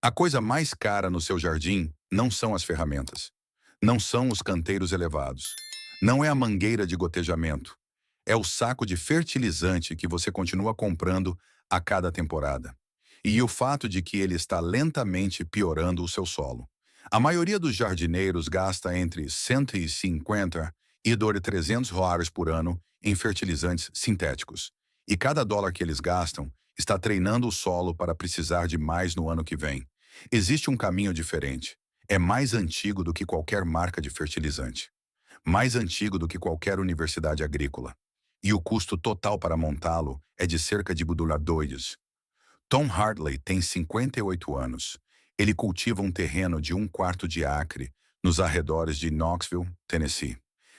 A coisa mais cara no seu jardim não são as ferramentas, não são os canteiros elevados, não é a mangueira de gotejamento, é o saco de fertilizante que você continua comprando a cada temporada. E o fato de que ele está lentamente piorando o seu solo. A maioria dos jardineiros gasta entre 150 e 300 reais por ano em fertilizantes sintéticos. E cada dólar que eles gastam está treinando o solo para precisar de mais no ano que vem. Existe um caminho diferente. É mais antigo do que qualquer marca de fertilizante. Mais antigo do que qualquer universidade agrícola. E o custo total para montá-lo é de cerca de $2. Tom Hartley tem 58 anos. Ele cultiva um terreno de 1/4 de acre nos arredores de Knoxville, Tennessee.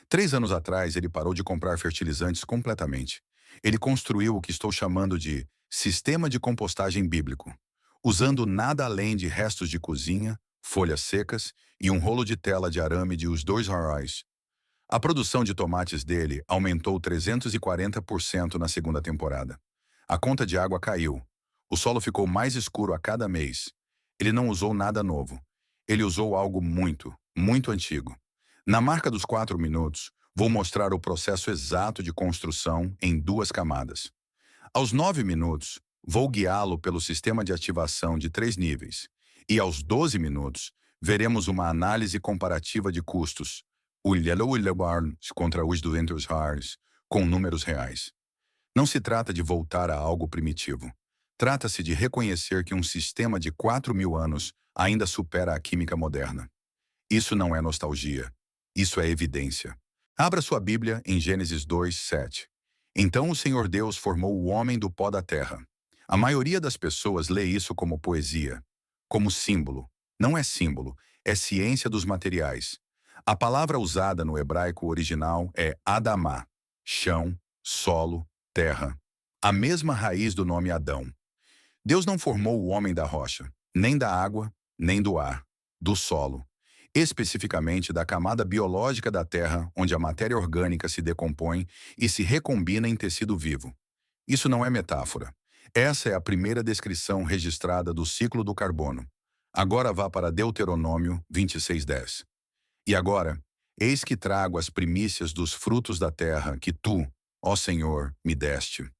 3 anos atrás, ele parou de comprar fertilizantes completamente. Ele construiu o que estou chamando de sistema de compostagem bíblico, usando nada além de restos de cozinha, folhas secas e um rolo de tela de arame de os R$ 2. A produção de tomates dele aumentou 340% na segunda temporada. A conta de água caiu. O solo ficou mais escuro a cada mês. Ele não usou nada novo. Ele usou algo muito, muito antigo. Na marca dos 4 minutos, vou mostrar o processo exato de construção em 2 camadas. Aos 9 minutos, vou guiá-lo pelo sistema de ativação de 3 níveis. E aos 12 minutos, veremos uma análise comparativa de custos, o Yellow Barn contra os R$ 200, com números reais. Não se trata de voltar a algo primitivo. Trata-se de reconhecer que um sistema de 4.000 anos ainda supera a química moderna. Isso não é nostalgia. Isso é evidência. Abra sua Bíblia em Gênesis 2:7. Então o Senhor Deus formou o homem do pó da terra. A maioria das pessoas lê isso como poesia, como símbolo. Não é símbolo, é ciência dos materiais. A palavra usada no hebraico original é Adamá, chão, solo, terra. A mesma raiz do nome Adão. Deus não formou o homem da rocha, nem da água, nem do ar, do solo. Especificamente da camada biológica da terra, onde a matéria orgânica se decompõe e se recombina em tecido vivo. Isso não é metáfora. Essa é a primeira descrição registrada do ciclo do carbono. Agora vá para Deuteronômio 26:10. E agora, eis que trago as primícias dos frutos da terra que tu, ó Senhor, me deste.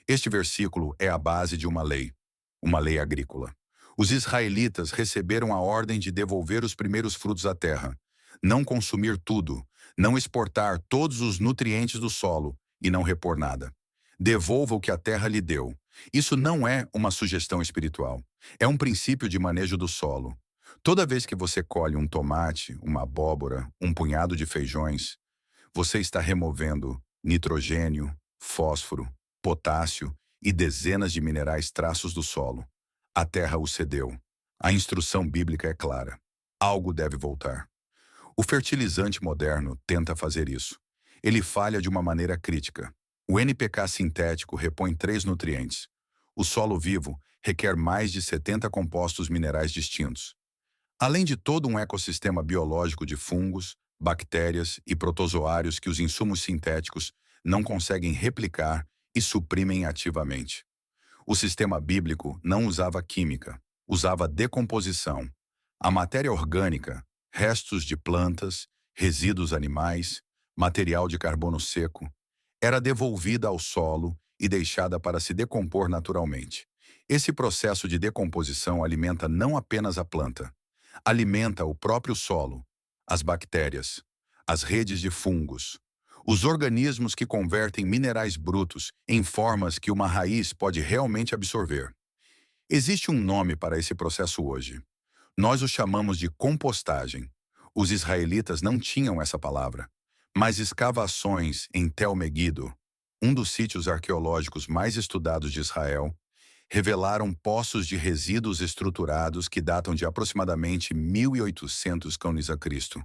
Este versículo é a base de uma lei agrícola. Os israelitas receberam a ordem de devolver os primeiros frutos à terra, não consumir tudo, não exportar todos os nutrientes do solo e não repor nada. Devolva o que a terra lhe deu. Isso não é uma sugestão espiritual. É um princípio de manejo do solo. Toda vez que você colhe um tomate, uma abóbora, um punhado de feijões, você está removendo nitrogênio, fósforo, potássio e dezenas de minerais traços do solo. A terra o cedeu. A instrução bíblica é clara. Algo deve voltar. O fertilizante moderno tenta fazer isso. Ele falha de uma maneira crítica. O NPK sintético repõe 3 nutrientes. O solo vivo requer mais de 70 compostos minerais distintos. Além de todo um ecossistema biológico de fungos, bactérias e protozoários que os insumos sintéticos não conseguem replicar e suprimem ativamente. O sistema bíblico não usava química, usava decomposição. A matéria orgânica, restos de plantas, resíduos animais, material de carbono seco, era devolvida ao solo e deixada para se decompor naturalmente. Esse processo de decomposição alimenta não apenas a planta, alimenta o próprio solo, as bactérias, as redes de fungos, os organismos que convertem minerais brutos em formas que uma raiz pode realmente absorver. Existe um nome para esse processo hoje. Nós o chamamos de compostagem. Os israelitas não tinham essa palavra, mas escavações em Tel Meguido, um dos sítios arqueológicos mais estudados de Israel, revelaram poços de resíduos estruturados que datam de aproximadamente 1800 c.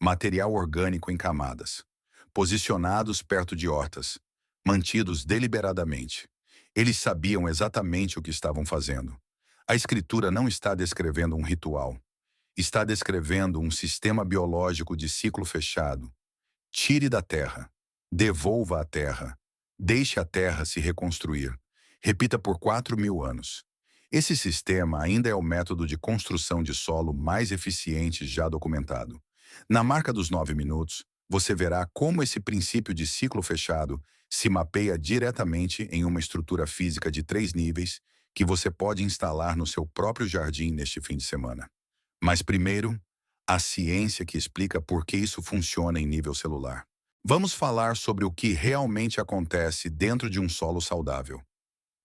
Material orgânico em camadas, posicionados perto de hortas, mantidos deliberadamente. Eles sabiam exatamente o que estavam fazendo. A escritura não está descrevendo um ritual. Está descrevendo um sistema biológico de ciclo fechado. Tire da terra. Devolva a terra. Deixe a terra se reconstruir. Repita por 4.000 anos. Esse sistema ainda é o método de construção de solo mais eficiente já documentado. Na marca dos 9 minutos, você verá como esse princípio de ciclo fechado se mapeia diretamente em uma estrutura física de 3 níveis que você pode instalar no seu próprio jardim neste fim de semana. Mas primeiro, a ciência que explica por que isso funciona em nível celular. Vamos falar sobre o que realmente acontece dentro de um solo saudável.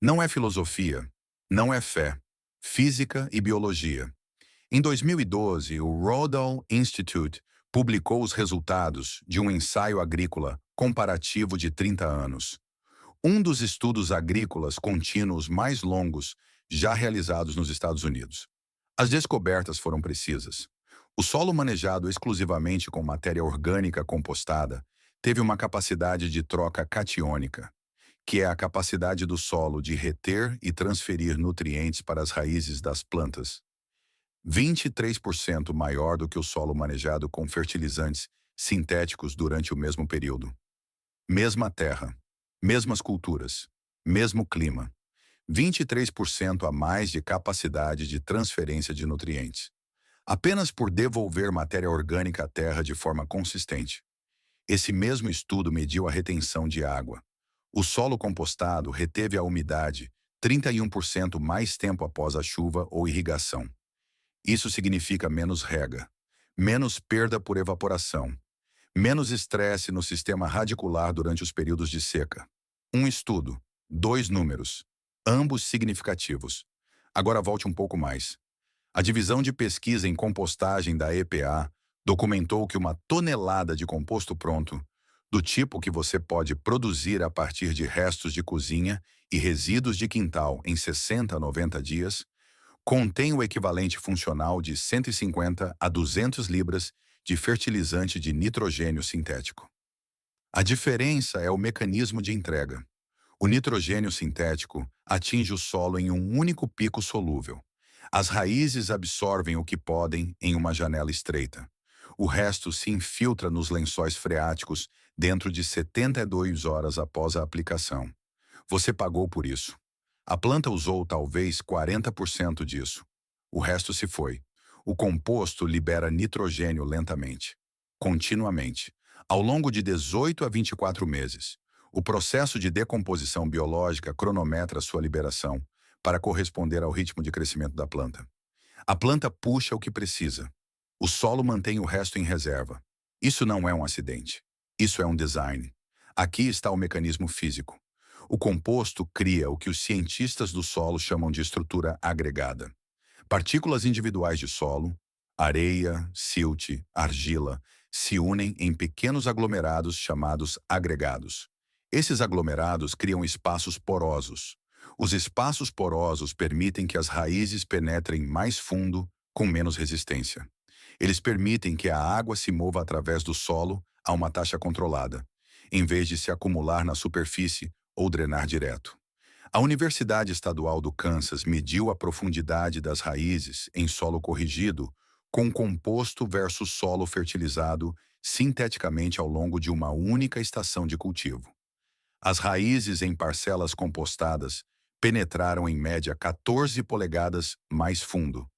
Não é filosofia, não é fé, física e biologia. Em 2012, o Rodal Institute publicou os resultados de um ensaio agrícola comparativo de 30 anos. Um dos estudos agrícolas contínuos mais longos já realizados nos Estados Unidos. As descobertas foram precisas. O solo manejado exclusivamente com matéria orgânica compostada teve uma capacidade de troca catiônica, que é a capacidade do solo de reter e transferir nutrientes para as raízes das plantas, 23% maior do que o solo manejado com fertilizantes sintéticos durante o mesmo período. Mesma terra, mesmas culturas, mesmo clima, 23% a mais de capacidade de transferência de nutrientes, apenas por devolver matéria orgânica à terra de forma consistente. Esse mesmo estudo mediu a retenção de água. O solo compostado reteve a umidade 31% mais tempo após a chuva ou irrigação. Isso significa menos rega, menos perda por evaporação, menos estresse no sistema radicular durante os períodos de seca. Um estudo, 2 números, ambos significativos. Agora volte um pouco mais. A divisão de pesquisa em compostagem da EPA documentou que uma tonelada de composto pronto, do tipo que você pode produzir a partir de restos de cozinha e resíduos de quintal em 60 a 90 dias, contém o equivalente funcional de 150 a 200 libras de fertilizante de nitrogênio sintético. A diferença é o mecanismo de entrega. O nitrogênio sintético atinge o solo em um único pico solúvel. As raízes absorvem o que podem em uma janela estreita. O resto se infiltra nos lençóis freáticos dentro de 72 horas após a aplicação. Você pagou por isso. A planta usou talvez 40% disso. O resto se foi. O composto libera nitrogênio lentamente, continuamente, ao longo de 18 a 24 meses. O processo de decomposição biológica cronometra sua liberação para corresponder ao ritmo de crescimento da planta. A planta puxa o que precisa. O solo mantém o resto em reserva. Isso não é um acidente. Isso é um design. Aqui está o mecanismo físico. O composto cria o que os cientistas do solo chamam de estrutura agregada. Partículas individuais de solo, areia, silt, argila, se unem em pequenos aglomerados chamados agregados. Esses aglomerados criam espaços porosos. Os espaços porosos permitem que as raízes penetrem mais fundo, com menos resistência. Eles permitem que a água se mova através do solo a uma taxa controlada, em vez de se acumular na superfície ou drenar direto. A Universidade Estadual do Kansas mediu a profundidade das raízes em solo corrigido com composto versus solo fertilizado sinteticamente ao longo de uma única estação de cultivo. As raízes em parcelas compostadas penetraram em média 14 polegadas mais fundo.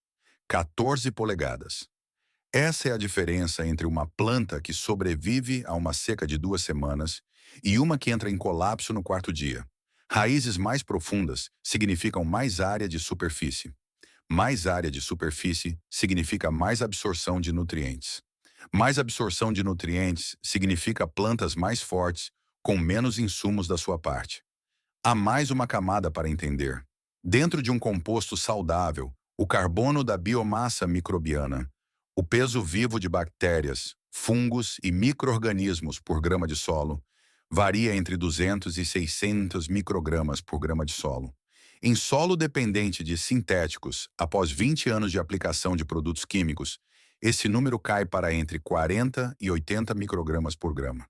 14 polegadas. Essa é a diferença entre uma planta que sobrevive a uma seca de 2 semanas e uma que entra em colapso no 4º dia. Raízes mais profundas significam mais área de superfície. Mais área de superfície significa mais absorção de nutrientes. Mais absorção de nutrientes significa plantas mais fortes, com menos insumos da sua parte. Há mais uma camada para entender. Dentro de um composto saudável, o carbono da biomassa microbiana, o peso vivo de bactérias, fungos e micro-organismos por grama de solo, varia entre 200 e 600 microgramas por grama de solo. Em solo dependente de sintéticos, após 20 anos de aplicação de produtos químicos, esse número cai para entre 40 e 80 microgramas por grama.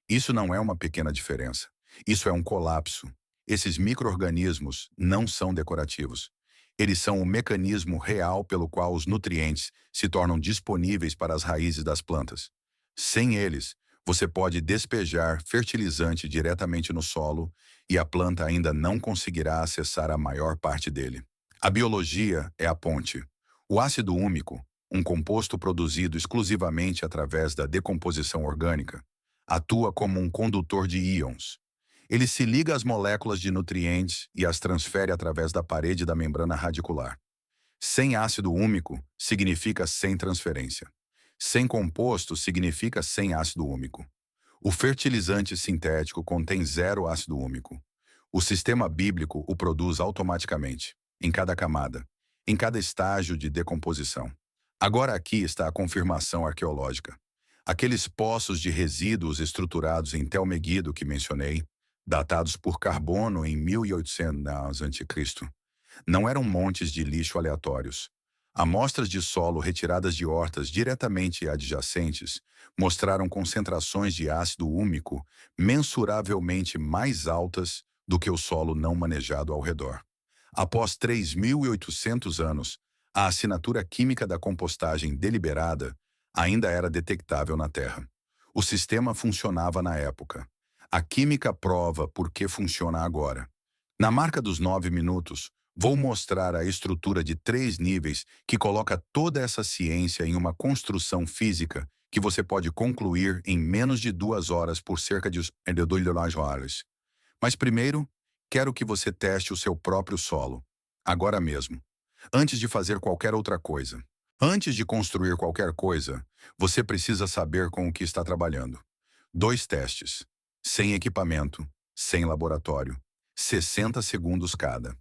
Isso não é uma pequena diferença. Isso é um colapso. Esses micro-organismos não são decorativos. Eles são o mecanismo real pelo qual os nutrientes se tornam disponíveis para as raízes das plantas. Sem eles, você pode despejar fertilizante diretamente no solo e a planta ainda não conseguirá acessar a maior parte dele. A biologia é a ponte. O ácido úmico, um composto produzido exclusivamente através da decomposição orgânica, atua como um condutor de íons. Ele se liga às moléculas de nutrientes e as transfere através da parede da membrana radicular. Sem ácido úmico significa sem transferência. Sem composto significa sem ácido úmico. O fertilizante sintético contém zero ácido úmico. O sistema bíblico o produz automaticamente, em cada camada, em cada estágio de decomposição. Agora aqui está a confirmação arqueológica. Aqueles poços de resíduos estruturados em Tel Meguido que mencionei, datados por carbono em 1800 a.C., não eram montes de lixo aleatórios. Amostras de solo retiradas de hortas diretamente adjacentes mostraram concentrações de ácido úmico mensuravelmente mais altas do que o solo não manejado ao redor. Após 3.800 anos, a assinatura química da compostagem deliberada ainda era detectável na Terra. O sistema funcionava na época. A química prova por que funciona agora. Na marca dos 9 minutos, vou mostrar a estrutura de 3 níveis que coloca toda essa ciência em uma construção física que você pode concluir em menos de 2 horas por cerca de 2 horas. Mas primeiro, quero que você teste o seu próprio solo, agora mesmo, antes de fazer qualquer outra coisa. Antes de construir qualquer coisa, você precisa saber com o que está trabalhando. 2 testes, sem equipamento, sem laboratório, 60 segundos cada.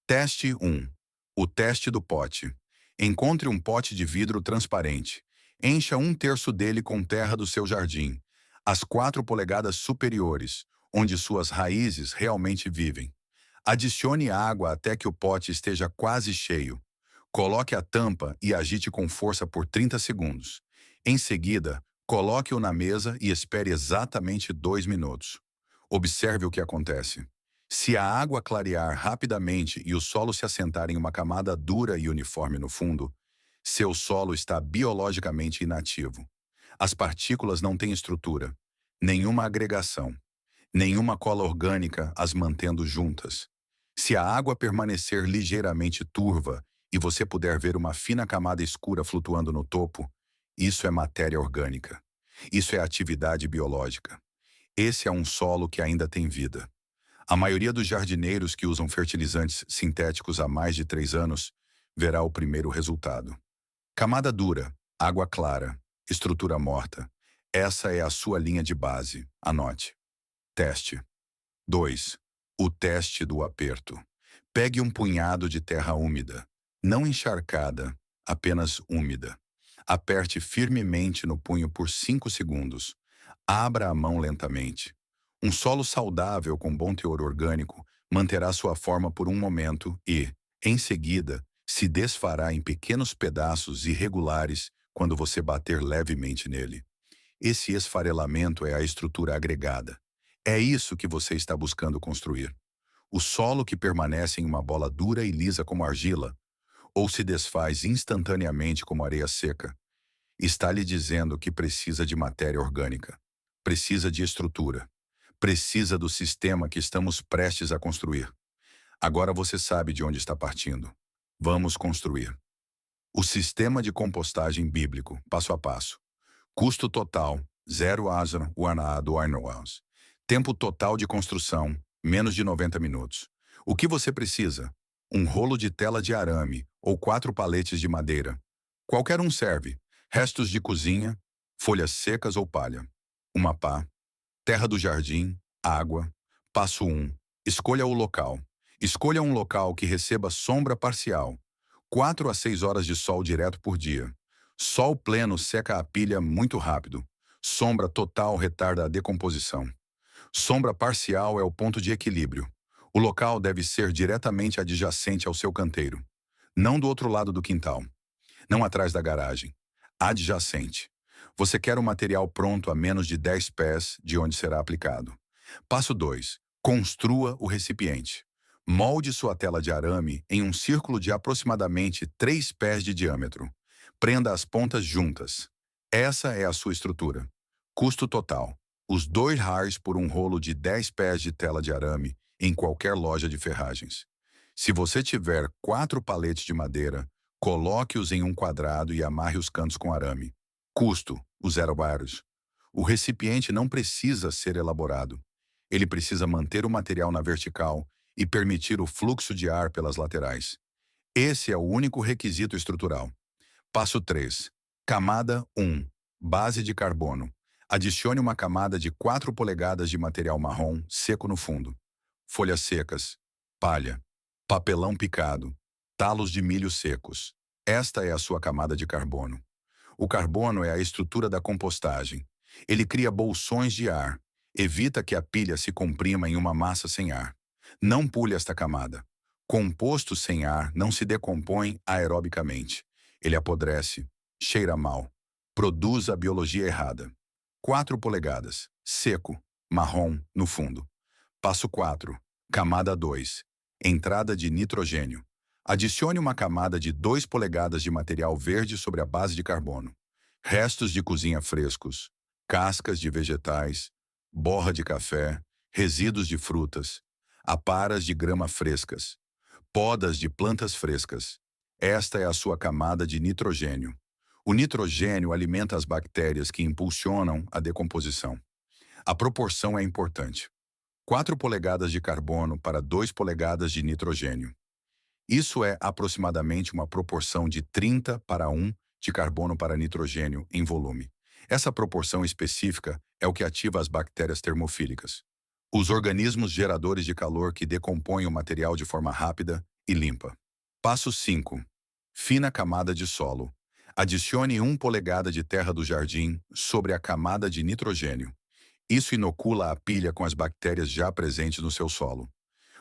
Teste 1. O teste do pote. Encontre um pote de vidro transparente. Encha 1/3 dele com terra do seu jardim, as 4 polegadas superiores, onde suas raízes realmente vivem. Adicione água até que o pote esteja quase cheio. Coloque a tampa e agite com força por 30 segundos. Em seguida, coloque-o na mesa e espere exatamente 2 minutos. Observe o que acontece. Se a água clarear rapidamente e o solo se assentar em uma camada dura e uniforme no fundo, seu solo está biologicamente inativo. As partículas não têm estrutura, nenhuma agregação, nenhuma cola orgânica as mantendo juntas. Se a água permanecer ligeiramente turva e você puder ver uma fina camada escura flutuando no topo, isso é matéria orgânica. Isso é atividade biológica. Esse é um solo que ainda tem vida. A maioria dos jardineiros que usam fertilizantes sintéticos há mais de 3 anos verá o primeiro resultado. Camada dura, água clara, estrutura morta. Essa é a sua linha de base. Anote. Teste. 2. O teste do aperto. Pegue um punhado de terra úmida, não encharcada, apenas úmida. Aperte firmemente no punho por 5 segundos. Abra a mão lentamente. Um solo saudável com bom teor orgânico manterá sua forma por um momento e, em seguida, se desfará em pequenos pedaços irregulares quando você bater levemente nele. Esse esfarelamento é a estrutura agregada. É isso que você está buscando construir. O solo que permanece em uma bola dura e lisa como argila, ou se desfaz instantaneamente como areia seca, está lhe dizendo que precisa de matéria orgânica, precisa de estrutura, precisa do sistema que estamos prestes a construir. Agora você sabe de onde está partindo. Vamos construir. O sistema de compostagem bíblico, passo a passo. Custo total, 0 asra, do Arnoaus. Tempo total de construção, menos de 90 minutos. O que você precisa? Um rolo de tela de arame ou 4 paletes de madeira. Qualquer um serve. Restos de cozinha, folhas secas ou palha. Uma pá. Terra do jardim, água. Passo 1. Escolha o local. Escolha um local que receba sombra parcial. 4 a 6 horas de sol direto por dia. Sol pleno seca a pilha muito rápido. Sombra total retarda a decomposição. Sombra parcial é o ponto de equilíbrio. O local deve ser diretamente adjacente ao seu canteiro. Não do outro lado do quintal. Não atrás da garagem. Adjacente. Você quer o material pronto a menos de 10 pés de onde será aplicado. Passo 2. Construa o recipiente. Molde sua tela de arame em um círculo de aproximadamente 3 pés de diâmetro. Prenda as pontas juntas. Essa é a sua estrutura. Custo total. Os $2 por um rolo de 10 pés de tela de arame em qualquer loja de ferragens. Se você tiver 4 paletes de madeira, coloque-os em um quadrado e amarre os cantos com arame. Custo: os aerobaros. O recipiente não precisa ser elaborado. Ele precisa manter o material na vertical e permitir o fluxo de ar pelas laterais. Esse é o único requisito estrutural. Passo 3. Camada 1. Base de carbono. Adicione uma camada de 4 polegadas de material marrom seco no fundo. Folhas secas, palha, papelão picado, talos de milho secos. Esta é a sua camada de carbono. O carbono é a estrutura da compostagem. Ele cria bolsões de ar, evita que a pilha se comprima em uma massa sem ar. Não pule esta camada. Composto sem ar não se decompõe aerobicamente. Ele apodrece, cheira mal, produz a biologia errada. 4 polegadas, seco, marrom, no fundo. Passo 4. Camada 2. Entrada de nitrogênio. Adicione uma camada de 2 polegadas de material verde sobre a base de carbono. Restos de cozinha frescos, cascas de vegetais, borra de café, resíduos de frutas, aparas de grama frescas, podas de plantas frescas. Esta é a sua camada de nitrogênio. O nitrogênio alimenta as bactérias que impulsionam a decomposição. A proporção é importante. 4 polegadas de carbono para 2 polegadas de nitrogênio. Isso é aproximadamente uma proporção de 30 para 1 de carbono para nitrogênio em volume. Essa proporção específica é o que ativa as bactérias termofílicas, os organismos geradores de calor que decompõem o material de forma rápida e limpa. Passo 5. Fina camada de solo. Adicione 1 polegada de terra do jardim sobre a camada de nitrogênio. Isso inocula a pilha com as bactérias já presentes no seu solo.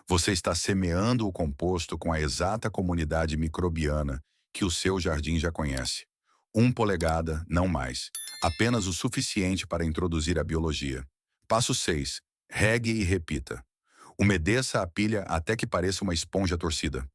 Você está semeando o composto com a exata comunidade microbiana que o seu jardim já conhece. 1 polegada, não mais. Apenas o suficiente para introduzir a biologia. Passo 6. Regue e repita. Umedeça a pilha até que pareça uma esponja torcida.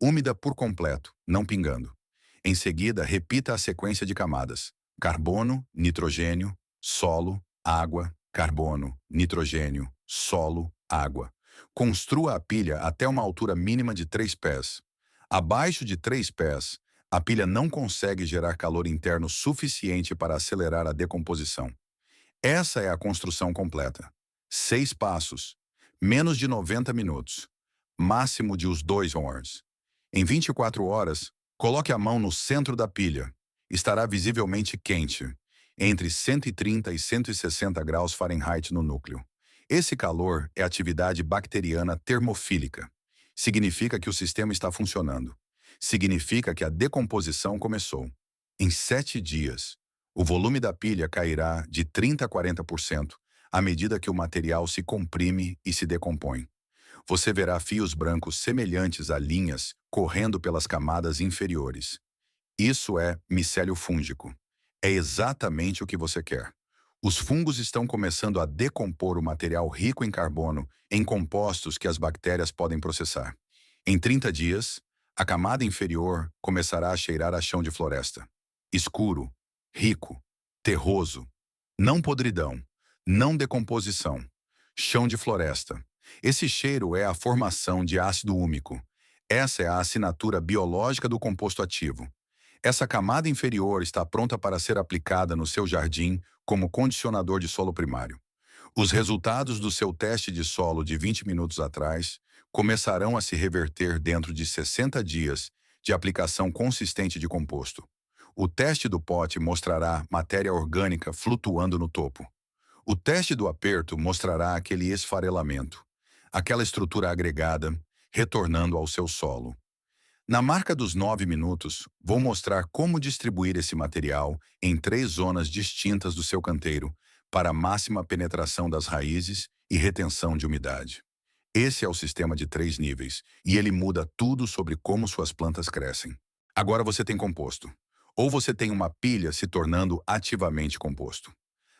Úmida por completo, não pingando. Em seguida, repita a sequência de camadas: carbono, nitrogênio, solo, água, carbono, nitrogênio, solo, água. Construa a pilha até uma altura mínima de 3 pés. Abaixo de 3 pés, a pilha não consegue gerar calor interno suficiente para acelerar a decomposição. Essa é a construção completa. 6 passos, menos de 90 minutos, máximo de os 2 horns. Em 24 horas, coloque a mão no centro da pilha. Estará visivelmente quente, entre 130 e 160 graus Fahrenheit no núcleo. Esse calor é atividade bacteriana termofílica. Significa que o sistema está funcionando. Significa que a decomposição começou. Em 7 dias, o volume da pilha cairá de 30 a 40% à medida que o material se comprime e se decompõe. Você verá fios brancos semelhantes a linhas correndo pelas camadas inferiores. Isso é micélio fúngico. É exatamente o que você quer. Os fungos estão começando a decompor o material rico em carbono em compostos que as bactérias podem processar. Em 30 dias, a camada inferior começará a cheirar a chão de floresta. Escuro, rico, terroso. Não podridão, não decomposição. Chão de floresta. Esse cheiro é a formação de ácido úmico. Essa é a assinatura biológica do composto ativo. Essa camada inferior está pronta para ser aplicada no seu jardim como condicionador de solo primário. Os resultados do seu teste de solo de 20 minutos atrás começarão a se reverter dentro de 60 dias de aplicação consistente de composto. O teste do pote mostrará matéria orgânica flutuando no topo. O teste do aperto mostrará aquele esfarelamento, aquela estrutura agregada, retornando ao seu solo. Na marca dos 9 minutos, vou mostrar como distribuir esse material em 3 zonas distintas do seu canteiro para máxima penetração das raízes e retenção de umidade. Esse é o sistema de 3 níveis, e ele muda tudo sobre como suas plantas crescem. Agora você tem composto. Ou você tem uma pilha se tornando ativamente composto.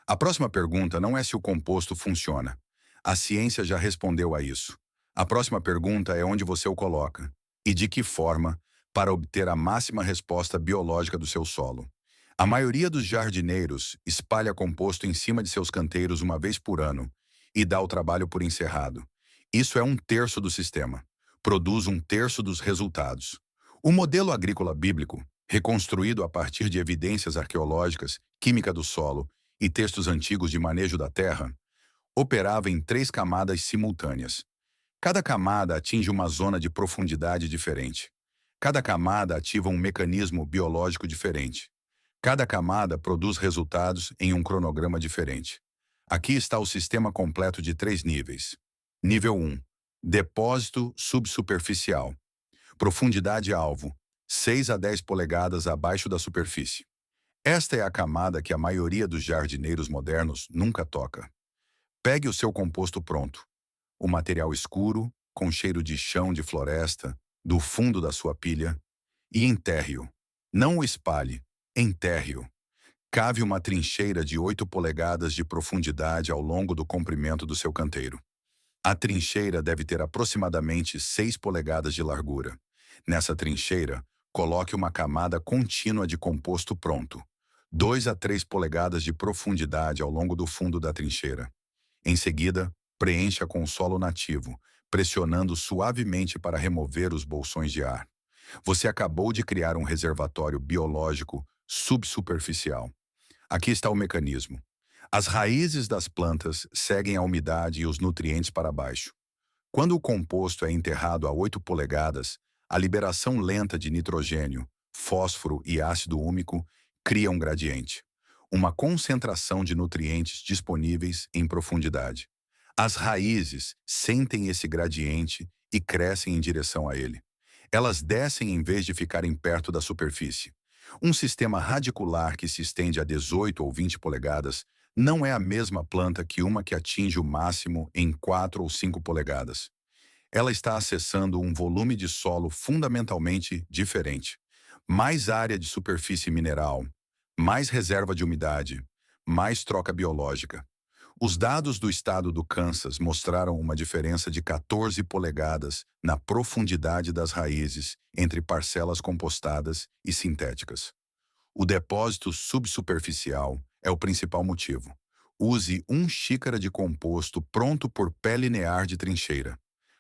A próxima pergunta não é se o composto funciona. A ciência já respondeu a isso. A próxima pergunta é onde você o coloca e de que forma para obter a máxima resposta biológica do seu solo. A maioria dos jardineiros espalha composto em cima de seus canteiros uma vez por ano e dá o trabalho por encerrado. Isso é 1/3 do sistema. produz um terço dos resultados. O modelo agrícola bíblico, reconstruído a partir de evidências arqueológicas, química do solo e textos antigos de manejo da terra, operava em 3 camadas simultâneas. Cada camada atinge uma zona de profundidade diferente. Cada camada ativa um mecanismo biológico diferente. Cada camada produz resultados em um cronograma diferente. Aqui está o sistema completo de 3 níveis. Nível 1. Depósito subsuperficial. Profundidade-alvo, 6 a 10 polegadas abaixo da superfície. Esta é a camada que a maioria dos jardineiros modernos nunca toca. Pegue o seu composto pronto. O material escuro, com cheiro de chão de floresta, do fundo da sua pilha, e enterre-o. Não o espalhe, enterre-o. Cave uma trincheira de 8 polegadas de profundidade ao longo do comprimento do seu canteiro. A trincheira deve ter aproximadamente 6 polegadas de largura. Nessa trincheira, coloque uma camada contínua de composto pronto, 2 a 3 polegadas de profundidade ao longo do fundo da trincheira. Em seguida, preencha com solo nativo, pressionando suavemente para remover os bolsões de ar. Você acabou de criar um reservatório biológico subsuperficial. Aqui está o mecanismo. As raízes das plantas seguem a umidade e os nutrientes para baixo. Quando o composto é enterrado a 8 polegadas, a liberação lenta de nitrogênio, fósforo e ácido úmico cria um gradiente, uma concentração de nutrientes disponíveis em profundidade. As raízes sentem esse gradiente e crescem em direção a ele. Elas descem em vez de ficarem perto da superfície. Um sistema radicular que se estende a 18 ou 20 polegadas não é a mesma planta que uma que atinge o máximo em 4 ou 5 polegadas. Ela está acessando um volume de solo fundamentalmente diferente. Mais área de superfície mineral, mais reserva de umidade, mais troca biológica. Os dados do estado do Kansas mostraram uma diferença de 14 polegadas na profundidade das raízes entre parcelas compostadas e sintéticas. O depósito subsuperficial é o principal motivo. Use 1 xícara de composto pronto por pé linear de trincheira.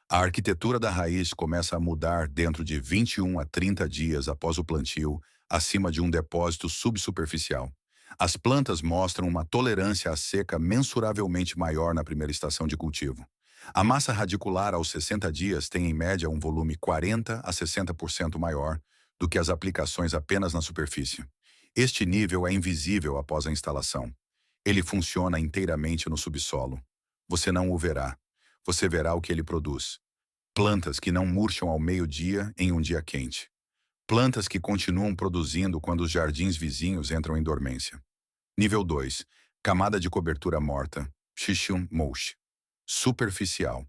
A arquitetura da raiz começa a mudar dentro de 21 a 30 dias após o plantio, acima de um depósito subsuperficial. As plantas mostram uma tolerância à seca mensuravelmente maior na primeira estação de cultivo. A massa radicular aos 60 dias tem em média um volume 40 a 60% maior do que as aplicações apenas na superfície. Este nível é invisível após a instalação. Ele funciona inteiramente no subsolo. Você não o verá. Você verá o que ele produz. Plantas que não murcham ao meio-dia em um dia quente. Plantas que continuam produzindo quando os jardins vizinhos entram em dormência. Nível 2. Camada de cobertura morta. Shishun Mulch. Superficial.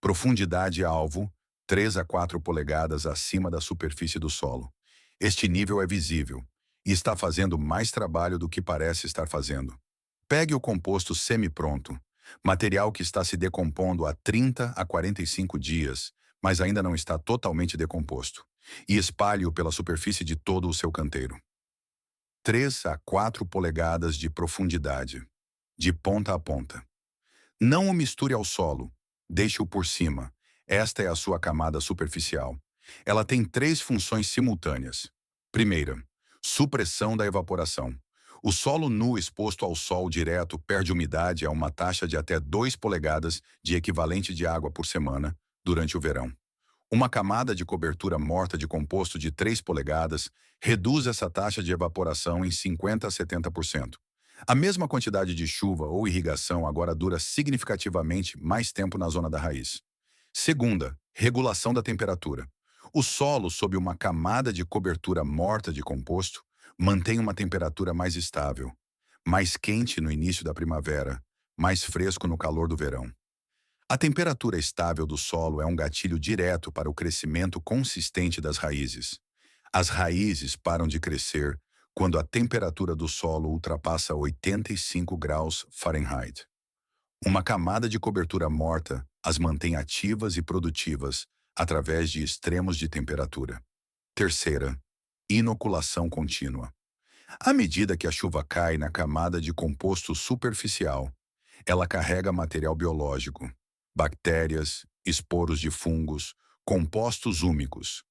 Profundidade-alvo, 3 a 4 polegadas acima da superfície do solo. Este nível é visível e está fazendo mais trabalho do que parece estar fazendo. Pegue o composto semi-pronto, material que está se decompondo há 30 a 45 dias, mas ainda não está totalmente decomposto, e espalhe-o pela superfície de todo o seu canteiro. 3 a 4 polegadas de profundidade, de ponta a ponta. Não o misture ao solo, deixe-o por cima. Esta é a sua camada superficial. Ela tem 3 funções simultâneas. Primeira, supressão da evaporação. O solo nu exposto ao sol direto perde umidade a uma taxa de até 2 polegadas de equivalente de água por semana durante o verão. Uma camada de cobertura morta de composto de 3 polegadas reduz essa taxa de evaporação em 50 a 70%. A mesma quantidade de chuva ou irrigação agora dura significativamente mais tempo na zona da raiz. Segunda, regulação da temperatura. O solo sob uma camada de cobertura morta de composto mantém uma temperatura mais estável, mais quente no início da primavera, mais fresco no calor do verão. A temperatura estável do solo é um gatilho direto para o crescimento consistente das raízes. As raízes param de crescer quando a temperatura do solo ultrapassa 85 graus Fahrenheit. Uma camada de cobertura morta as mantém ativas e produtivas através de extremos de temperatura. Terceira, inoculação contínua. À medida que a chuva cai na camada de composto superficial, ela carrega material biológico, bactérias, esporos de fungos, Compostos úmicos.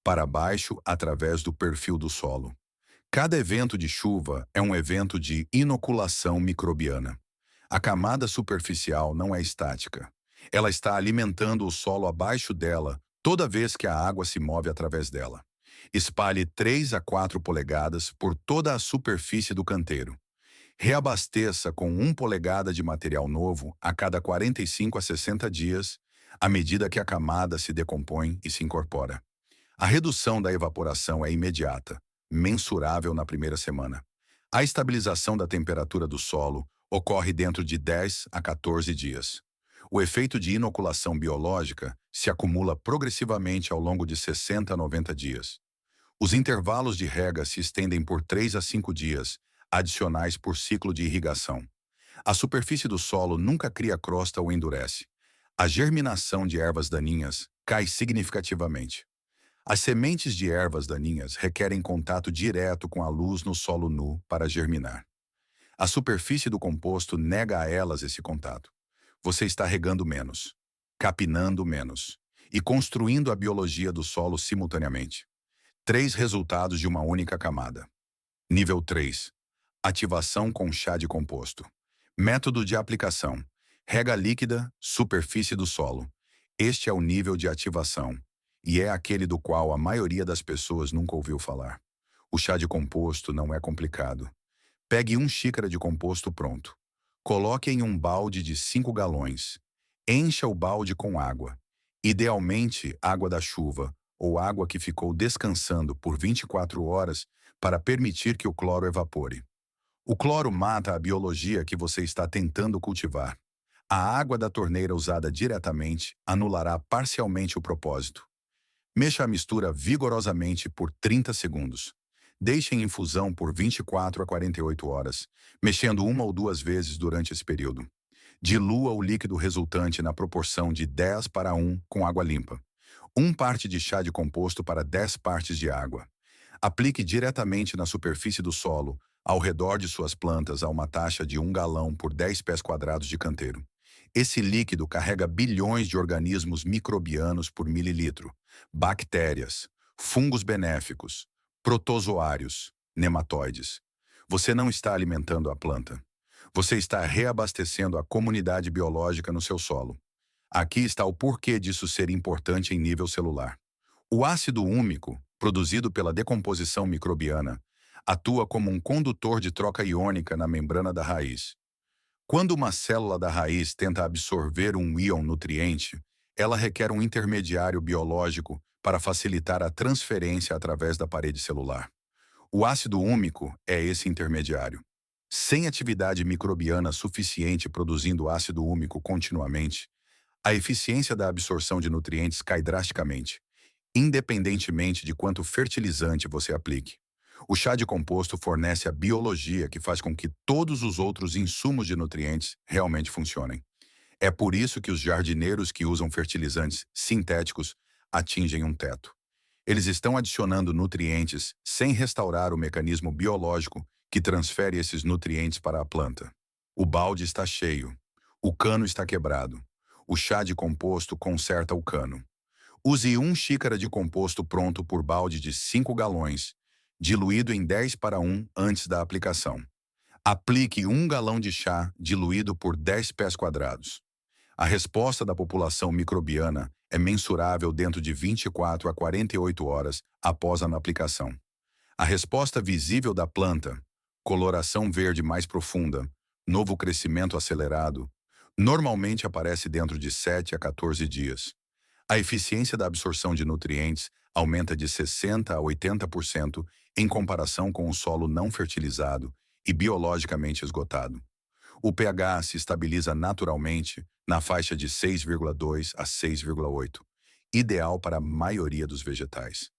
Para baixo através do perfil do solo. Cada evento de chuva é um evento de inoculação microbiana. A camada superficial não é estática. Ela está alimentando o solo abaixo dela toda vez que a água se move através dela. Espalhe 3 a 4 polegadas por toda a superfície do canteiro. Reabasteça com 1 polegada de material novo a cada 45 a 60 dias, à medida que a camada se decompõe e se incorpora. A redução da evaporação é imediata, mensurável na primeira semana. A estabilização da temperatura do solo ocorre dentro de 10 a 14 dias. O efeito de inoculação biológica se acumula progressivamente ao longo de 60 a 90 dias. Os intervalos de rega se estendem por 3 a 5 dias, adicionais por ciclo de irrigação. A superfície do solo nunca cria crosta ou endurece. A germinação de ervas daninhas cai significativamente. As sementes de ervas daninhas requerem contato direto com a luz no solo nu para germinar. A superfície do composto nega a elas esse contato. Você está regando menos, capinando menos e construindo a biologia do solo simultaneamente. 3 resultados de uma única camada. Nível 3. Ativação com chá de composto. Método de aplicação. Rega líquida, superfície do solo. Este é o nível de ativação, e é aquele do qual a maioria das pessoas nunca ouviu falar. O chá de composto não é complicado. Pegue 1 xícara de composto pronto. Coloque em um balde de 5 galões. Encha o balde com água. Idealmente, água da chuva, ou água que ficou descansando por 24 horas para permitir que o cloro evapore. O cloro mata a biologia que você está tentando cultivar. A água da torneira usada diretamente anulará parcialmente o propósito. Mexa a mistura vigorosamente por 30 segundos. Deixe em infusão por 24 a 48 horas, mexendo 1 ou 2 vezes durante esse período. Dilua o líquido resultante na proporção de 10 para 1 com água limpa. 1 parte de chá de composto para 10 partes de água. Aplique diretamente na superfície do solo, ao redor de suas plantas, a uma taxa de 1 galão por 10 pés quadrados de canteiro. Esse líquido carrega bilhões de organismos microbianos por mililitro, bactérias, fungos benéficos, protozoários, nematóides. Você não está alimentando a planta. Você está reabastecendo a comunidade biológica no seu solo. Aqui está o porquê disso ser importante em nível celular. O ácido úmico, produzido pela decomposição microbiana, atua como um condutor de troca iônica na membrana da raiz. Quando uma célula da raiz tenta absorver um íon nutriente, ela requer um intermediário biológico para facilitar a transferência através da parede celular. O ácido úmico é esse intermediário. Sem atividade microbiana suficiente produzindo ácido úmico continuamente, a eficiência da absorção de nutrientes cai drasticamente, independentemente de quanto fertilizante você aplique. O chá de composto fornece a biologia que faz com que todos os outros insumos de nutrientes realmente funcionem. É por isso que os jardineiros que usam fertilizantes sintéticos atingem um teto. Eles estão adicionando nutrientes sem restaurar o mecanismo biológico que transfere esses nutrientes para a planta. O balde está cheio. O cano está quebrado. O chá de composto conserta o cano. Use 1 xícara de composto pronto por balde de 5 galões, diluído em 10 para 1 antes da aplicação. Aplique 1 galão de chá diluído por 10 pés quadrados. A resposta da população microbiana é mensurável dentro de 24 a 48 horas após a aplicação. A resposta visível da planta, coloração verde mais profunda, novo crescimento acelerado, normalmente aparece dentro de 7 a 14 dias. A eficiência da absorção de nutrientes aumenta de 60 a 80% em comparação com o solo não fertilizado e biologicamente esgotado. O pH se estabiliza naturalmente na faixa de 6,2 a 6,8, ideal para a maioria dos vegetais.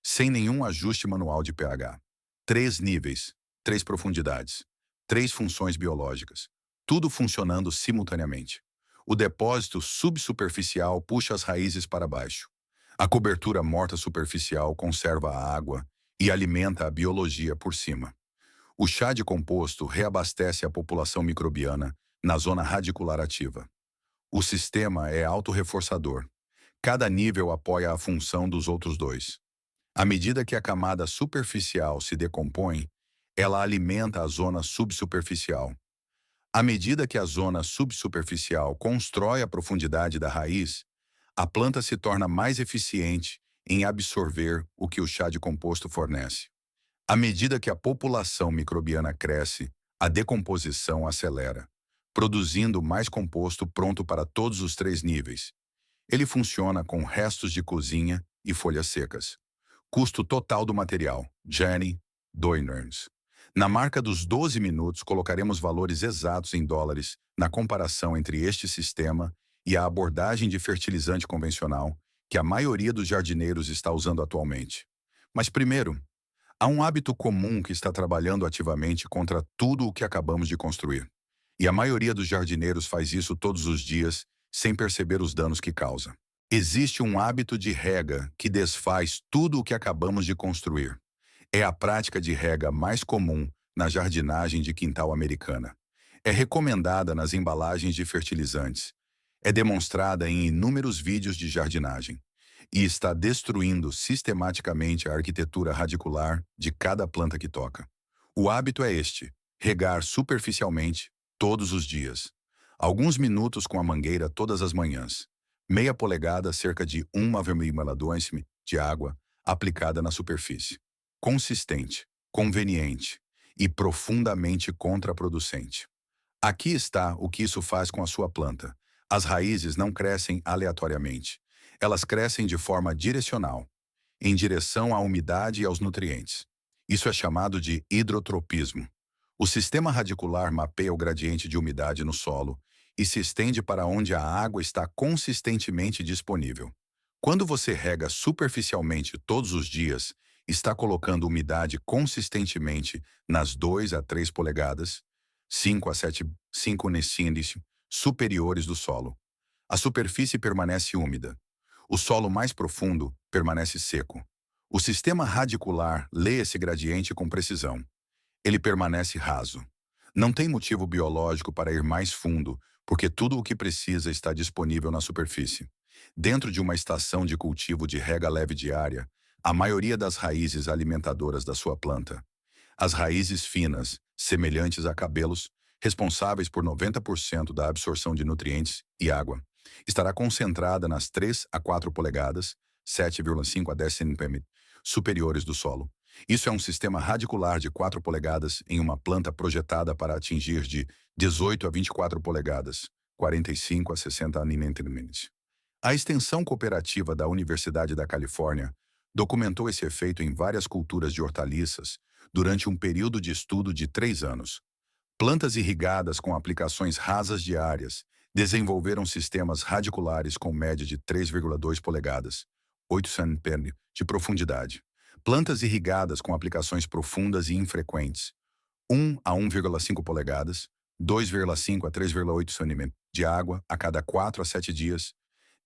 Sem nenhum ajuste manual de pH. 3 níveis, 3 profundidades, 3 funções biológicas, tudo funcionando simultaneamente. O depósito subsuperficial puxa as raízes para baixo. A cobertura morta superficial conserva a água e alimenta a biologia por cima. O chá de composto reabastece a população microbiana na zona radicular ativa. O sistema é autorreforçador. Cada nível apoia a função dos outros dois. À medida que a camada superficial se decompõe, ela alimenta a zona subsuperficial. À medida que a zona subsuperficial constrói a profundidade da raiz, a planta se torna mais eficiente em absorver o que o chá de composto fornece. À medida que a população microbiana cresce, a decomposição acelera, produzindo mais composto pronto para todos os três níveis. Ele funciona com restos de cozinha e folhas secas. Custo total do material, Jenny Doiners. Na marca dos 12 minutos, colocaremos valores exatos em dólares na comparação entre este sistema e a abordagem de fertilizante convencional que a maioria dos jardineiros está usando atualmente. Mas primeiro, há um hábito comum que está trabalhando ativamente contra tudo o que acabamos de construir. E a maioria dos jardineiros faz isso todos os dias, sem perceber os danos que causa. Existe um hábito de rega que desfaz tudo o que acabamos de construir. É a prática de rega mais comum na jardinagem de quintal americana. É recomendada nas embalagens de fertilizantes. É demonstrada em inúmeros vídeos de jardinagem. E está destruindo sistematicamente a arquitetura radicular de cada planta que toca. O hábito é este: regar superficialmente todos os dias. Alguns minutos com a mangueira todas as manhãs. Meia polegada, cerca de 1,2 de água aplicada na superfície. Consistente, conveniente e profundamente contraproducente. Aqui está o que isso faz com a sua planta. As raízes não crescem aleatoriamente. Elas crescem de forma direcional, em direção à umidade e aos nutrientes. Isso é chamado de hidrotropismo. O sistema radicular mapeia o gradiente de umidade no solo e se estende para onde a água está consistentemente disponível. Quando você rega superficialmente todos os dias, está colocando umidade consistentemente nas 2 a 3 polegadas, 5 a 7 índice superiores do solo. A superfície permanece úmida. O solo mais profundo permanece seco. O sistema radicular lê esse gradiente com precisão. Ele permanece raso. Não tem motivo biológico para ir mais fundo, porque tudo o que precisa está disponível na superfície. Dentro de uma estação de cultivo de rega leve diária, a maioria das raízes alimentadoras da sua planta. As raízes finas, semelhantes a cabelos, responsáveis por 90% da absorção de nutrientes e água, estará concentrada nas 3 a 4 polegadas, 7,5 a 10 cm, superiores do solo. Isso é um sistema radicular de 4 polegadas em uma planta projetada para atingir de 18 a 24 polegadas, 45 a 60 nm. A extensão cooperativa da Universidade da Califórnia documentou esse efeito em várias culturas de hortaliças durante um período de estudo de 3 anos. Plantas irrigadas com aplicações rasas diárias desenvolveram sistemas radiculares com média de 3,2 polegadas, 8 cm, de profundidade. Plantas irrigadas com aplicações profundas e infrequentes, 1 a 1,5 polegadas, 2,5 a 3,8 cm, de água a cada 4 a 7 dias,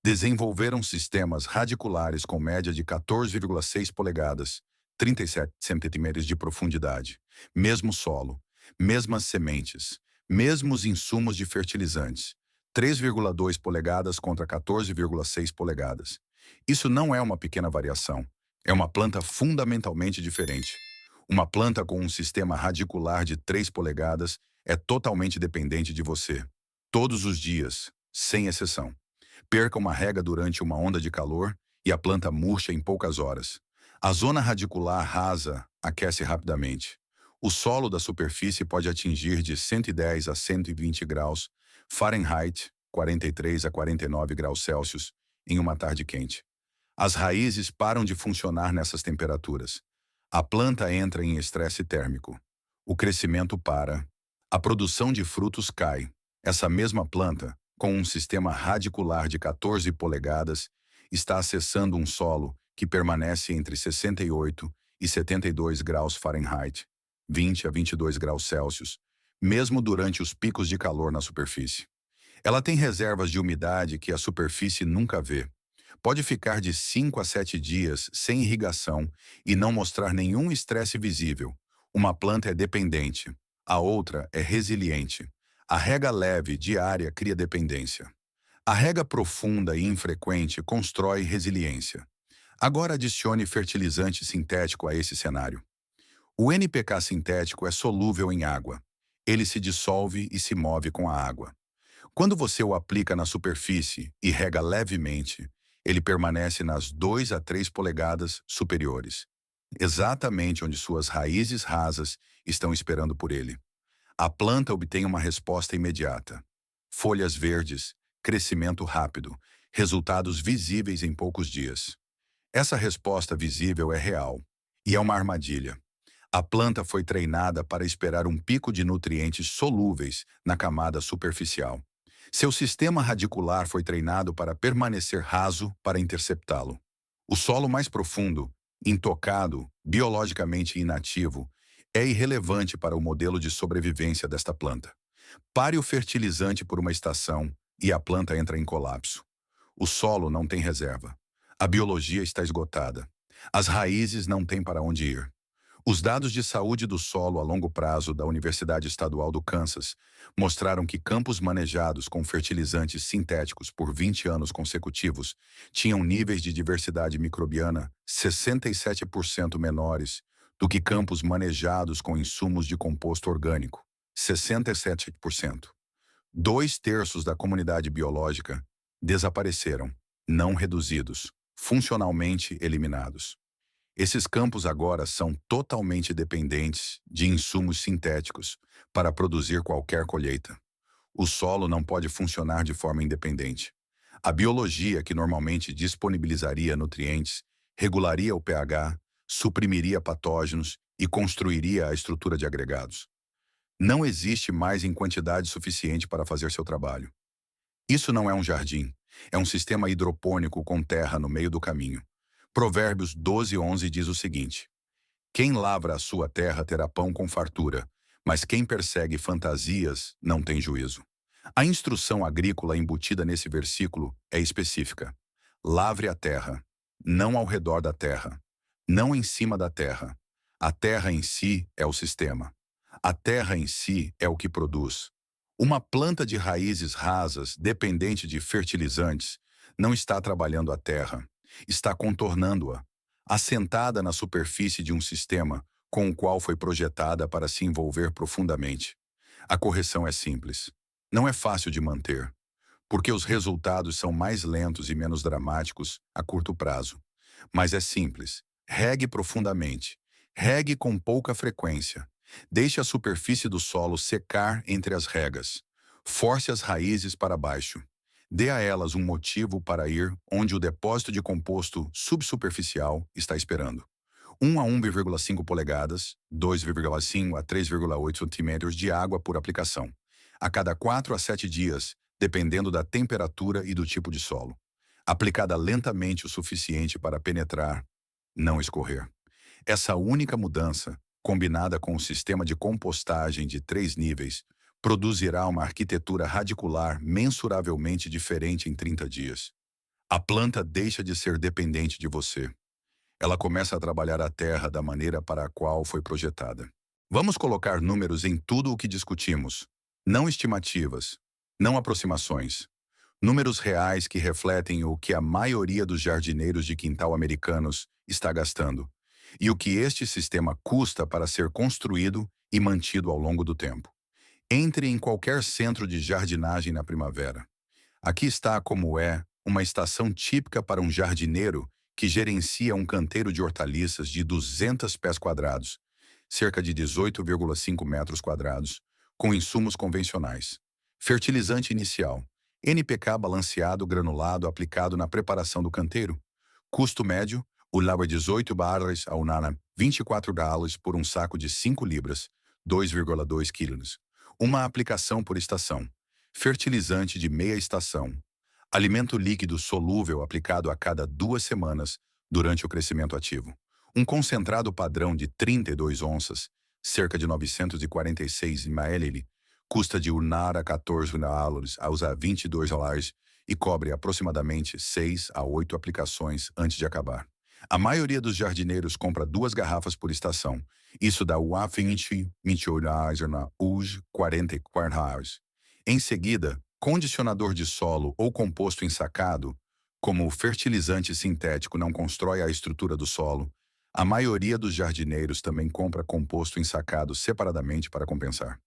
desenvolveram sistemas radiculares com média de 14,6 polegadas, 37 centímetros de profundidade. Mesmo solo, mesmas sementes, mesmos insumos de fertilizantes, 3,2 polegadas contra 14,6 polegadas. Isso não é uma pequena variação. É uma planta fundamentalmente diferente. Uma planta com um sistema radicular de 3 polegadas é totalmente dependente de você. Todos os dias, sem exceção. Perca uma rega durante uma onda de calor e a planta murcha em poucas horas. A zona radicular rasa aquece rapidamente. O solo da superfície pode atingir de 110 a 120 graus Fahrenheit, 43 a 49 graus Celsius, em uma tarde quente. As raízes param de funcionar nessas temperaturas. A planta entra em estresse térmico. O crescimento para. A produção de frutos cai. Essa mesma planta, com um sistema radicular de 14 polegadas, está acessando um solo que permanece entre 68 e 72 graus Fahrenheit, 20 a 22 graus Celsius, mesmo durante os picos de calor na superfície. Ela tem reservas de umidade que a superfície nunca vê. Pode ficar de 5 a 7 dias sem irrigação e não mostrar nenhum estresse visível. Uma planta é dependente, a outra é resiliente. A rega leve diária cria dependência. A rega profunda e infrequente constrói resiliência. Agora adicione fertilizante sintético a esse cenário. O NPK sintético é solúvel em água. Ele se dissolve e se move com a água. Quando você o aplica na superfície e rega levemente, ele permanece nas 2 a 3 polegadas superiores, exatamente onde suas raízes rasas estão esperando por ele. A planta obtém uma resposta imediata. Folhas verdes, crescimento rápido, resultados visíveis em poucos dias. Essa resposta visível é real e é uma armadilha. A planta foi treinada para esperar um pico de nutrientes solúveis na camada superficial. Seu sistema radicular foi treinado para permanecer raso para interceptá-lo. O solo mais profundo, intocado, biologicamente inativo, é irrelevante para o modelo de sobrevivência desta planta. Pare o fertilizante por uma estação e a planta entra em colapso. O solo não tem reserva. A biologia está esgotada. As raízes não têm para onde ir. Os dados de saúde do solo a longo prazo da Universidade Estadual do Kansas mostraram que campos manejados com fertilizantes sintéticos por 20 anos consecutivos tinham níveis de diversidade microbiana 67% menores do que campos manejados com insumos de composto orgânico, 67%. 2/3 da comunidade biológica desapareceram, não reduzidos, funcionalmente eliminados. Esses campos agora são totalmente dependentes de insumos sintéticos para produzir qualquer colheita. O solo não pode funcionar de forma independente. A biologia, que normalmente disponibilizaria nutrientes, regularia o pH, suprimiria patógenos e construiria a estrutura de agregados, não existe mais em quantidade suficiente para fazer seu trabalho. Isso não é um jardim, é um sistema hidropônico com terra no meio do caminho. Provérbios 12:11 diz o seguinte: quem lavra a sua terra terá pão com fartura, mas quem persegue fantasias não tem juízo. A instrução agrícola embutida nesse versículo é específica. Lavre a terra, não ao redor da terra, não em cima da terra. A terra em si é o sistema. A terra em si é o que produz. Uma planta de raízes rasas, dependente de fertilizantes, não está trabalhando a terra, está contornando-a, assentada na superfície de um sistema com o qual foi projetada para se envolver profundamente. A correção é simples. Não é fácil de manter, porque os resultados são mais lentos e menos dramáticos a curto prazo. Mas é simples. Regue profundamente. Regue com pouca frequência. Deixe a superfície do solo secar entre as regas. Force as raízes para baixo. Dê a elas um motivo para ir onde o depósito de composto subsuperficial está esperando. 1 a 1,5 polegadas, 2,5 a 3,8 centímetros de água por aplicação, a cada 4 a 7 dias, dependendo da temperatura e do tipo de solo. Aplicada lentamente o suficiente para penetrar, não escorrer. Essa única mudança, combinada com o sistema de compostagem de 3 níveis, produzirá uma arquitetura radicular mensuravelmente diferente em 30 dias. A planta deixa de ser dependente de você. Ela começa a trabalhar a terra da maneira para a qual foi projetada. Vamos colocar números em tudo o que discutimos. Não estimativas, não aproximações. Números reais que refletem o que a maioria dos jardineiros de quintal americanos está gastando e o que este sistema custa para ser construído e mantido ao longo do tempo. Entre em qualquer centro de jardinagem na primavera. Aqui está como é uma estação típica para um jardineiro que gerencia um canteiro de hortaliças de 200 pés quadrados, cerca de 18,5 metros quadrados, com insumos convencionais. Fertilizante inicial, NPK balanceado granulado aplicado na preparação do canteiro. Custo médio, o lava $18 ao nana $24 por um saco de 5 libras, 2,2 quilos. Uma aplicação por estação. Fertilizante de meia estação. Alimento líquido solúvel aplicado a cada 2 semanas durante o crescimento ativo. Um concentrado padrão de 32 onças, cerca de 946 ml, custa de Unara $14 a usar $22 e cobre aproximadamente 6 a 8 aplicações antes de acabar. A maioria dos jardineiros compra 2 garrafas por estação. Isso dá $28 na UJ $44. Em seguida, Condicionador de solo ou composto ensacado, como o fertilizante sintético não constrói a estrutura do solo, a maioria dos jardineiros também compra composto ensacado separadamente para compensar.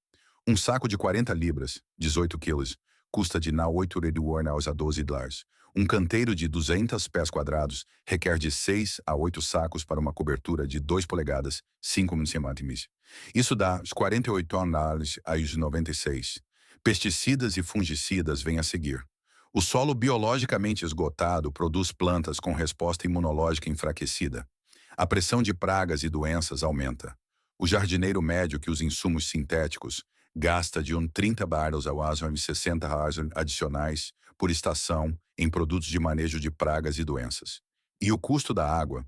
Um saco de 40 libras, 18 quilos, custa de $8 a $12. Um canteiro de 200 pés quadrados requer de 6 a 8 sacos para uma cobertura de 2 polegadas, 5 centímetros. Isso dá os $48 a os 96. Pesticidas e fungicidas vêm a seguir. O solo biologicamente esgotado produz plantas com resposta imunológica enfraquecida. A pressão de pragas e doenças aumenta. O jardineiro médio que usa insumos sintéticos gasta de 30 barrels ao ano e 60 adicionais por estação em produtos de manejo de pragas e doenças. E o custo da água?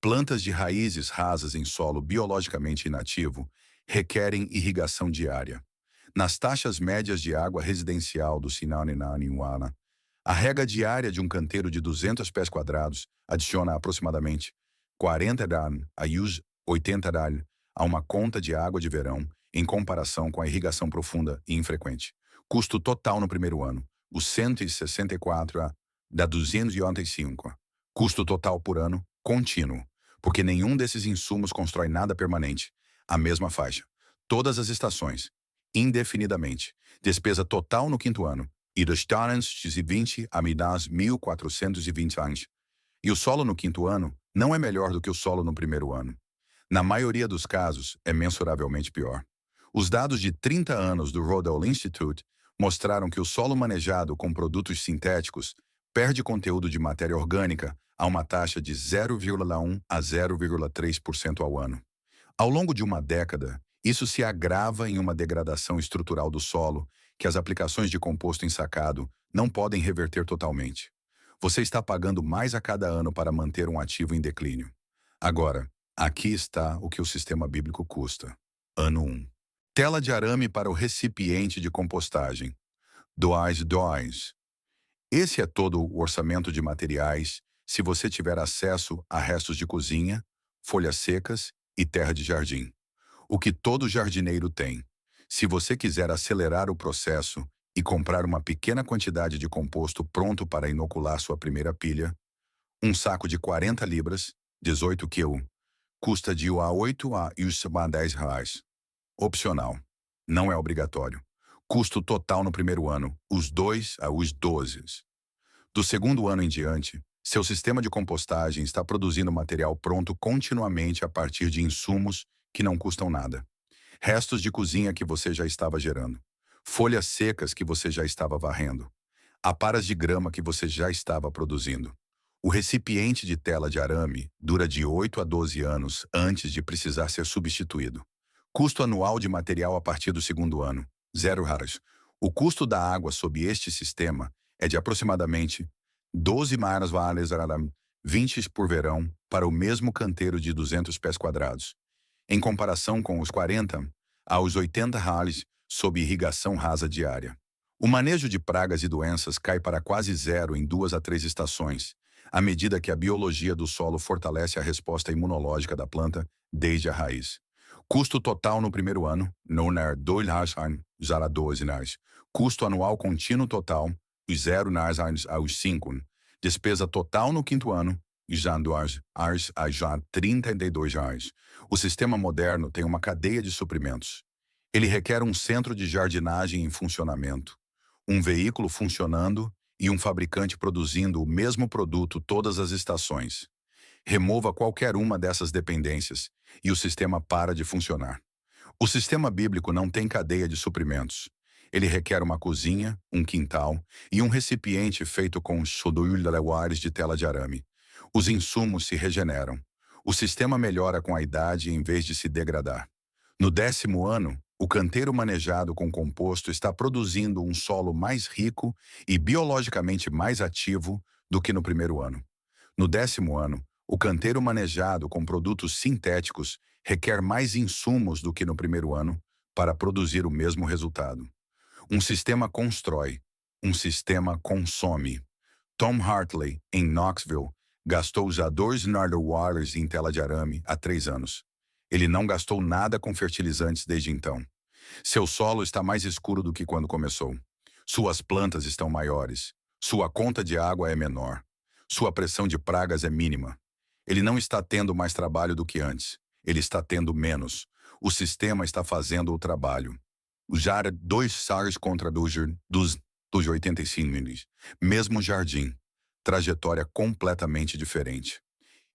Plantas de raízes rasas em solo biologicamente inativo requerem irrigação diária. Nas taxas médias de água residencial do Sinaninaninwana, a rega diária de um canteiro de 200 pés quadrados adiciona aproximadamente 40 a 80 a uma conta de água de verão em comparação com a irrigação profunda e infrequente. Custo total no primeiro ano, os 164 da 285. Custo total por ano, contínuo, porque nenhum desses insumos constrói nada permanente. A mesma faixa. Todas as estações. Indefinidamente. Despesa total no quinto ano. E dos 20 a 1.420 anos. E o solo no quinto ano não é melhor do que o solo no primeiro ano. Na maioria dos casos, é mensuravelmente pior. Os dados de 30 anos do Rodel Institute mostraram que o solo manejado com produtos sintéticos perde conteúdo de matéria orgânica a uma taxa de 0,1 a 0,3% ao ano. Ao longo de uma década, isso se agrava em uma degradação estrutural do solo que as aplicações de composto ensacado não podem reverter totalmente. Você está pagando mais a cada ano para manter um ativo em declínio. Agora, aqui está o que o sistema bíblico custa. Ano 1. Tela de arame para o recipiente de compostagem. $2. Esse é todo o orçamento de materiais se você tiver acesso a restos de cozinha, folhas secas e terra de jardim. O que todo jardineiro tem. Se você quiser acelerar o processo e comprar uma pequena quantidade de composto pronto para inocular sua primeira pilha, um saco de 40 libras, 18 kg, custa de 8 a R$10. Opcional. Não é obrigatório. Custo total no primeiro ano, os 2 a os 12. Do segundo ano em diante, seu sistema de compostagem está produzindo material pronto continuamente a partir de insumos que não custam nada. Restos de cozinha que você já estava gerando. Folhas secas que você já estava varrendo. Aparas de grama que você já estava produzindo. O recipiente de tela de arame dura de 8 a 12 anos antes de precisar ser substituído. Custo anual de material a partir do segundo ano, $0. O custo da água sob este sistema é de aproximadamente 12 vales 20 por verão para o mesmo canteiro de 200 pés quadrados. Em comparação com os 40 aos 80 reais sob irrigação rasa diária. O manejo de pragas e doenças cai para quase zero em 2 a 3 estações, à medida que a biologia do solo fortalece a resposta imunológica da planta desde a raiz. Custo total no primeiro ano, $2 Custo anual contínuo total, $0 aos 5. Despesa total no quinto ano, já $32. O sistema moderno tem uma cadeia de suprimentos. Ele requer um centro de jardinagem em funcionamento, um veículo funcionando e um fabricante produzindo o mesmo produto todas as estações. Remova qualquer uma dessas dependências e o sistema para de funcionar. O sistema bíblico não tem cadeia de suprimentos. Ele requer uma cozinha, um quintal e um recipiente feito com chodoilhalawares de tela de arame. Os insumos se regeneram. O sistema melhora com a idade em vez de se degradar. No 10º ano, o canteiro manejado com composto está produzindo um solo mais rico e biologicamente mais ativo do que no primeiro ano. No 10º ano, o canteiro manejado com produtos sintéticos requer mais insumos do que no primeiro ano para produzir o mesmo resultado. Um sistema constrói, um sistema consome. Tom Hartley, em Knoxville, gastou já $2 em tela de arame há 3 anos. Ele não gastou nada com fertilizantes desde então. Seu solo está mais escuro do que quando começou. Suas plantas estão maiores. Sua conta de água é menor. Sua pressão de pragas é mínima. Ele não está tendo mais trabalho do que antes. Ele está tendo menos. O sistema está fazendo o trabalho. Já 2 SARS contra dos 85 milhas. Mesmo jardim. Trajetória completamente diferente.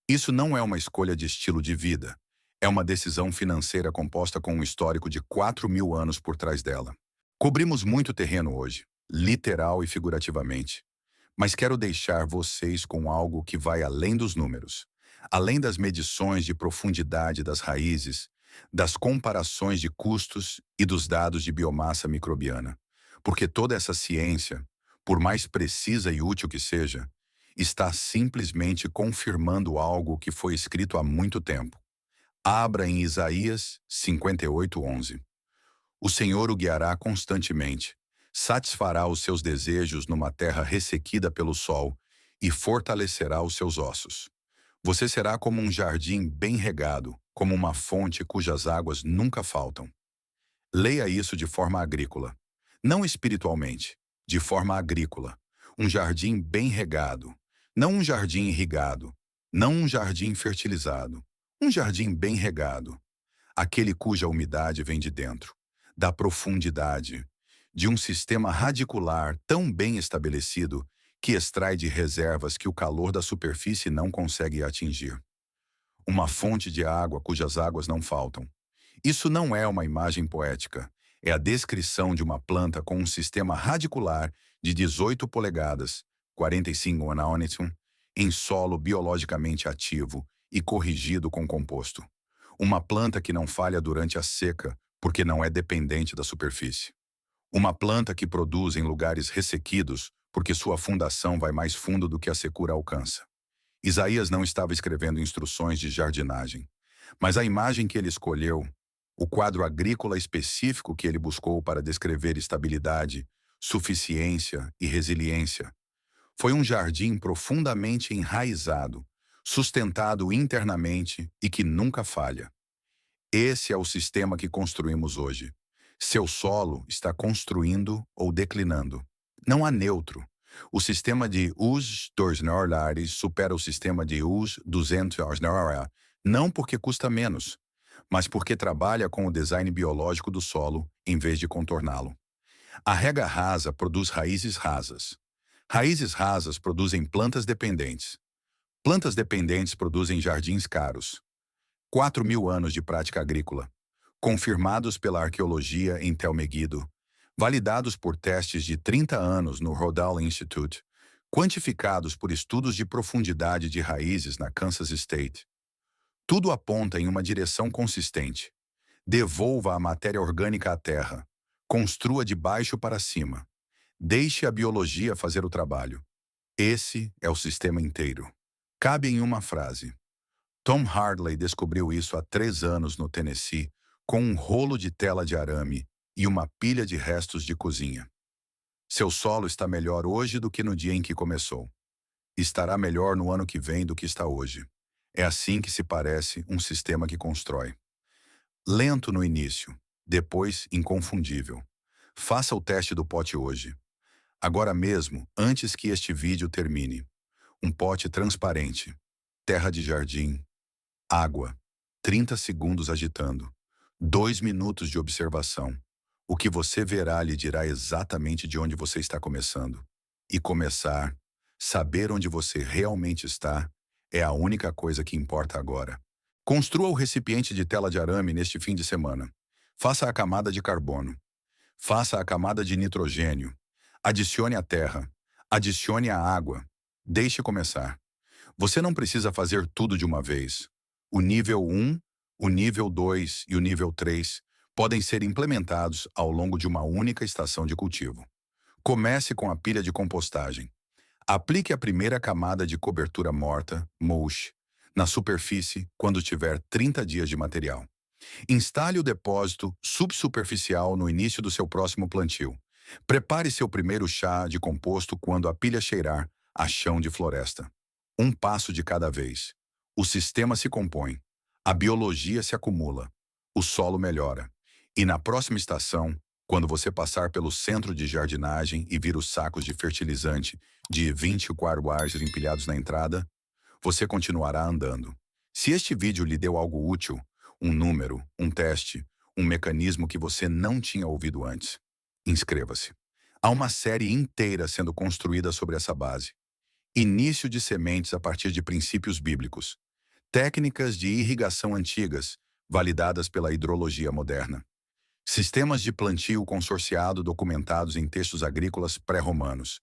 Isso não é uma escolha de estilo de vida. É uma decisão financeira composta com um histórico de 4.000 anos por trás dela. Cobrimos muito terreno hoje, literal e figurativamente. Mas quero deixar vocês com algo que vai além dos números. Além das medições de profundidade das raízes, das comparações de custos e dos dados de biomassa microbiana. Porque toda essa ciência, por mais precisa e útil que seja, está simplesmente confirmando algo que foi escrito há muito tempo. Abra em Isaías 58:11. O Senhor o guiará constantemente, satisfará os seus desejos numa terra ressequida pelo sol e fortalecerá os seus ossos. Você será como um jardim bem regado, como uma fonte cujas águas nunca faltam. Leia isso de forma agrícola. Não espiritualmente, de forma agrícola. Um jardim bem regado. Não um jardim irrigado. Não um jardim fertilizado. Um jardim bem regado. Aquele cuja umidade vem de dentro, da profundidade, de um sistema radicular tão bem estabelecido que extrai de reservas que o calor da superfície não consegue atingir. Uma fonte de água cujas águas não faltam. Isso não é uma imagem poética, é a descrição de uma planta com um sistema radicular de 18 polegadas, 45 nanômetros, em solo biologicamente ativo e corrigido com composto. Uma planta que não falha durante a seca, porque não é dependente da superfície. Uma planta que produz em lugares ressequidos, porque sua fundação vai mais fundo do que a secura alcança. Isaías não estava escrevendo instruções de jardinagem, mas a imagem que ele escolheu, o quadro agrícola específico que ele buscou para descrever estabilidade, suficiência e resiliência, foi um jardim profundamente enraizado, sustentado internamente e que nunca falha. Esse é o sistema que construímos hoje. Seu solo está construindo ou declinando. Não há neutro. O sistema de US 200 supera o sistema de US 200, não porque custa menos, mas porque trabalha com o design biológico do solo em vez de contorná-lo. A rega rasa produz raízes rasas. Raízes rasas produzem plantas dependentes. Plantas dependentes produzem jardins caros. 4.000 anos de prática agrícola, confirmados pela arqueologia em Tel Megiddo, validados por testes de 30 anos no Rodal Institute, quantificados por estudos de profundidade de raízes na Kansas State. Tudo aponta em uma direção consistente. Devolva a matéria orgânica à terra. Construa de baixo para cima. Deixe a biologia fazer o trabalho. Esse é o sistema inteiro. Cabe em uma frase. Tom Hartley descobriu isso há 3 anos no Tennessee, com um rolo de tela de arame e uma pilha de restos de cozinha. Seu solo está melhor hoje do que no dia em que começou. Estará melhor no ano que vem do que está hoje. É assim que se parece um sistema que constrói. Lento no início, depois inconfundível. Faça o teste do pote hoje. Agora mesmo, antes que este vídeo termine. Um pote transparente, terra de jardim, água, 30 segundos agitando, 2 minutos de observação. O que você verá lhe dirá exatamente de onde você está começando. E começar, saber onde você realmente está, é a única coisa que importa agora. Construa o recipiente de tela de arame neste fim de semana. Faça a camada de carbono. Faça a camada de nitrogênio. Adicione a terra. Adicione a água. Deixe começar. Você não precisa fazer tudo de uma vez. O nível 1, o nível 2 e o nível 3 podem ser implementados ao longo de uma única estação de cultivo. Comece com a pilha de compostagem. Aplique a primeira camada de cobertura morta, mulch, na superfície quando tiver 30 dias de material. Instale o depósito subsuperficial no início do seu próximo plantio. Prepare seu primeiro chá de composto quando a pilha cheirar a chão de floresta. Um passo de cada vez. O sistema se compõe. A biologia se acumula. O solo melhora. E na próxima estação, Quando você passar pelo centro de jardinagem e vir os sacos de fertilizante de 24 horas empilhados na entrada, você continuará andando. Se este vídeo lhe deu algo útil, um número, um teste, um mecanismo que você não tinha ouvido antes, inscreva-se. Há uma série inteira sendo construída sobre essa base. Início de sementes a partir de princípios bíblicos. Técnicas de irrigação antigas, validadas pela hidrologia moderna. Sistemas de plantio consorciado documentados em textos agrícolas pré-romanos.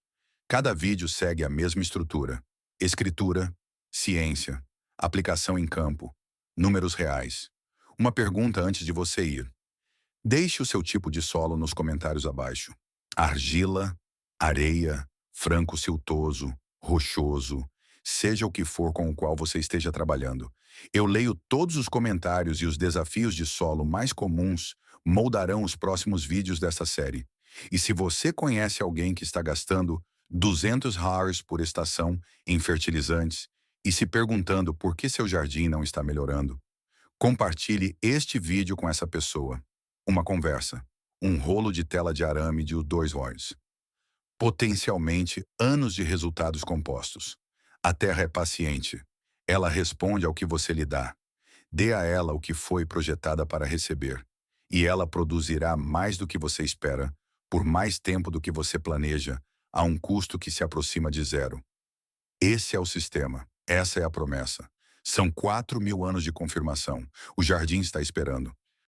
Cada vídeo segue a mesma estrutura. Escritura, ciência, aplicação em campo, números reais. Uma pergunta antes de você ir. Deixe o seu tipo de solo nos comentários abaixo. Argila, areia, franco siltoso, rochoso, seja o que for com o qual você esteja trabalhando. Eu leio todos os comentários e os desafios de solo mais comuns moldarão os próximos vídeos desta série. E se você conhece alguém que está gastando 200 hours por estação em fertilizantes e se perguntando por que seu jardim não está melhorando, compartilhe este vídeo com essa pessoa. Uma conversa, um rolo de tela de arame de 2 horas. Potencialmente anos de resultados compostos. A terra é paciente. Ela responde ao que você lhe dá. Dê a ela o que foi projetada para receber. E ela produzirá mais do que você espera, por mais tempo do que você planeja, a um custo que se aproxima de zero. Esse é o sistema. Essa é a promessa. São 4.000 anos de confirmação. O jardim está esperando.